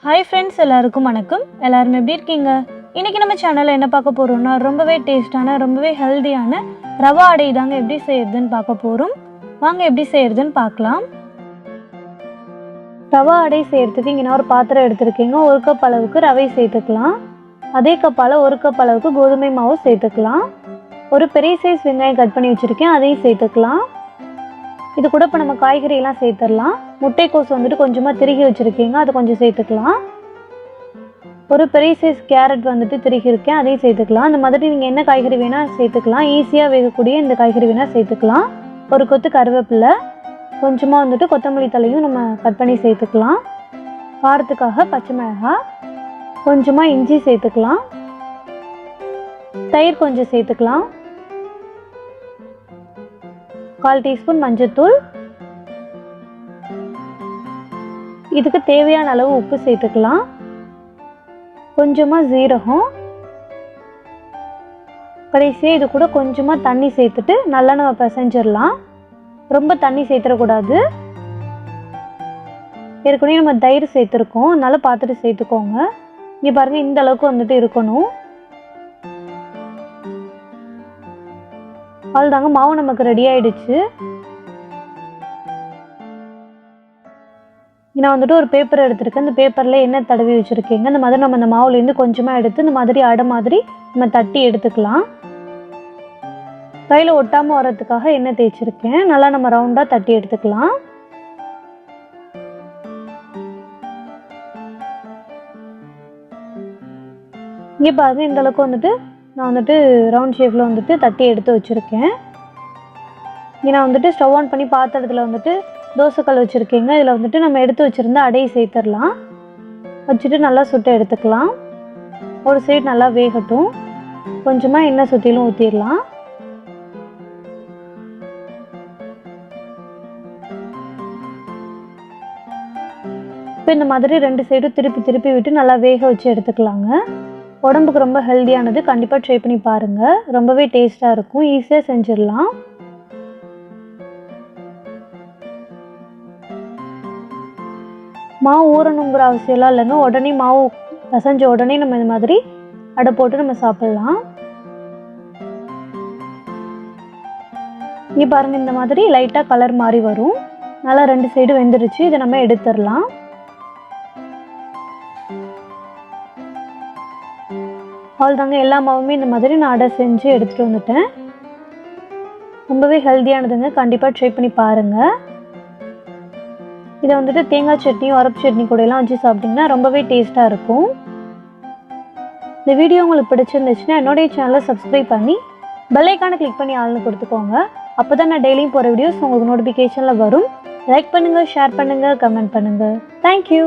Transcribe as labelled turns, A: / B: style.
A: Hi friends, எல்லாருக்கும் வணக்கம். எல்லாரும் எப்படி இருக்கீங்க? இன்றைக்கி நம்ம சேனலில் என்ன பார்க்க போகிறோம்னா ரொம்பவே டேஸ்டான ரொம்பவே ஹெல்த்தியான ரவா அடை தாங்க எப்படி செய்யறதுன்னு பார்க்க போகிறோம். வாங்க எப்படி செய்யறதுன்னு பார்க்கலாம். ரவா அடை செய்கிறதுக்கு இங்கே நான் ஒரு பாத்திரம் எடுத்துருக்கீங்க. 1 கப் அளவுக்கு ரவை சேர்த்துக்கலாம். அதே கப்பால் 1 கப் அளவுக்கு கோதுமை மாவு சேர்த்துக்கலாம். ஒரு பெரிய சைஸ் வெங்காயம் கட் பண்ணி வச்சுருக்கேன், அதையும் சேர்த்துக்கலாம். இது கூட இப்போ நம்ம காய்கறியெல்லாம் சேர்த்துடலாம். முட்டைக்கோஸ் வந்துட்டு கொஞ்சமாக திருகி வச்சுருக்கீங்க, அதை கொஞ்சம் சேர்த்துக்கலாம். ஒரு பெரிய சைஸ் கேரட் வந்துட்டு திருகியிருக்கேன், அதையும் சேர்த்துக்கலாம். அந்த மாதிரி நீங்கள் என்ன காய்கறி வேணால் சேர்த்துக்கலாம். ஈஸியாக வேகக்கூடிய இந்த காய்கறி வேணால் சேர்த்துக்கலாம். ஒரு கொத்து கருவேப்பிலை, கொஞ்சமாக வந்துட்டு கொத்தமல்லி தலையும் நம்ம கட் பண்ணி சேர்த்துக்கலாம். காரத்துக்காக பச்சை மிளகாய், கொஞ்சமாக இஞ்சி சேர்த்துக்கலாம். தயிர் கொஞ்சம் சேர்த்துக்கலாம். 1/4 டீஸ்பூன் மஞ்சள்தூள். இதுக்கு தேவையான அளவு உப்பு சேர்த்துக்கலாம். கொஞ்சமாக ஜீரகம். கடைசியாக இது கூட கொஞ்சமாக தண்ணி சேர்த்துட்டு நல்லா நம்ம பிசைஞ்சிடலாம். ரொம்ப தண்ணி சேர்த்துடக்கூடாது. ஏற்கனவே நம்ம தயிர் சேர்த்துருக்கோம், அதனால் பார்த்துட்டு சேர்த்துக்கோங்க. இங்கே பாருங்கள், இந்த அளவுக்கு வந்துட்டு இருக்கணும். அவ்வளோதாங்க, மாவு நமக்கு ரெடி ஆகிடுச்சு. நான் வந்துட்டு ஒரு பேப்பர் எடுத்துருக்கேன். இந்த பேப்பரில் எண்ணெய் தடவி வச்சுருக்கீங்க. இந்த மாதிரி நம்ம அந்த மாவுலேருந்து கொஞ்சமாக எடுத்து இந்த மாதிரி அடை மாதிரி நம்ம தட்டி எடுத்துக்கலாம். கையில் ஒட்டாமல் வரதுக்காக எண்ணெய் தேய்ச்சிருக்கேன். நல்லா நம்ம ரவுண்டாக தட்டி எடுத்துக்கலாம். இங்கே பாருங்கள், இந்த அளவுக்கு வந்துட்டு நான் வந்துட்டு ரவுண்ட் ஷேப்பில் வந்துட்டு தட்டி எடுத்து வச்சுருக்கேன். இங்கே நான் வந்துட்டு ஸ்டவ் ஆன் பண்ணி பாத்திரத்தில் வந்துட்டு தோசைக்கல் வச்சுருக்கீங்க. இதில் வந்துட்டு நம்ம எடுத்து வச்சுருந்த அடையை சேர்த்துடலாம். வச்சுட்டு நல்லா சுட்டு எடுத்துக்கலாம். ஒரு சைடு நல்லா வேகட்டும். கொஞ்சமாக எண்ணெய் சுற்றிலும் ஊற்றிடலாம். இப்போ இந்த மாதிரி 2 சைடும் திருப்பி விட்டு நல்லா வேக வச்சு எடுத்துக்கலாங்க. உடம்புக்கு ரொம்ப ஹெல்த்தியானது. கண்டிப்பாக ட்ரை பண்ணி பாருங்கள். ரொம்பவே டேஸ்ட்டாக இருக்கும். ஈஸியாக செஞ்சிடலாம். மாவு ஊறணுங்கிற அவசியம்லாம் இல்லைங்க. உடனே மாவு பசைஞ்ச உடனே நம்ம இந்த மாதிரி அடை போட்டு நம்ம சாப்பிட்லாம். இங்கே பாருங்கள், இந்த மாதிரி லைட்டாக கலர் மாறி வரும். நல்லா 2 சைடு வெந்துருச்சு. இதை நம்ம எடுத்துடலாம். அவ்வளோதாங்க, எல்லா மாவுமே இந்த மாதிரி நான் அடை செஞ்சு எடுத்துகிட்டு வந்துட்டேன். ரொம்பவே ஹெல்த்தியானதுங்க. கண்டிப்பாக ட்ரை பண்ணி பாருங்கள். இதை வந்துட்டு தேங்காய் சட்னி, உரப்பு சட்னி கூடலாம் வச்சு சாப்பிட்டிங்கன்னா ரொம்பவே டேஸ்ட்டாக இருக்கும். இந்த வீடியோ உங்களுக்கு பிடிச்சிருந்துச்சுன்னா என்னுடைய சேனலை சப்ஸ்கிரைப் பண்ணி பெல் ஐக்கானை கிளிக் பண்ணி ஆள்னு கொடுத்துக்கோங்க. அப்போ தான் நான் டெய்லியும் போகிற வீடியோஸ் உங்களுக்கு நோட்டிஃபிகேஷனில் வரும். லைக் பண்ணுங்கள், ஷேர் பண்ணுங்கள், கமெண்ட் பண்ணுங்கள். தேங்க்யூ.